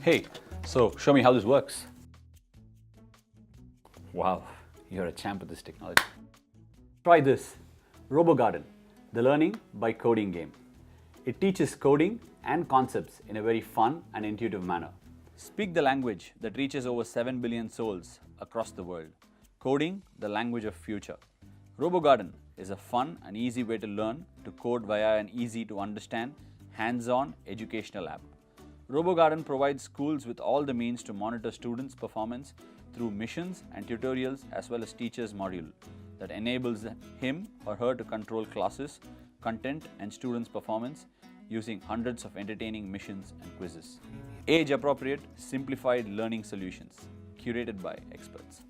Hey, so show me how this works. Wow, you're a champ with this technology. Try this, Robogarden, the learning by coding game. It teaches coding and concepts in a very fun and intuitive manner. Speak the language that reaches over 7 billion souls across the world. Coding, the language of future. Robogarden is a fun and easy way to learn to code via an easy to understand, hands-on educational app. Robogarden provides schools with all the means to monitor students' performance through missions and tutorials as well as teachers' module that enables him or her to control classes, content and students' performance using hundreds of entertaining missions and quizzes. Age-appropriate, simplified learning solutions curated by experts.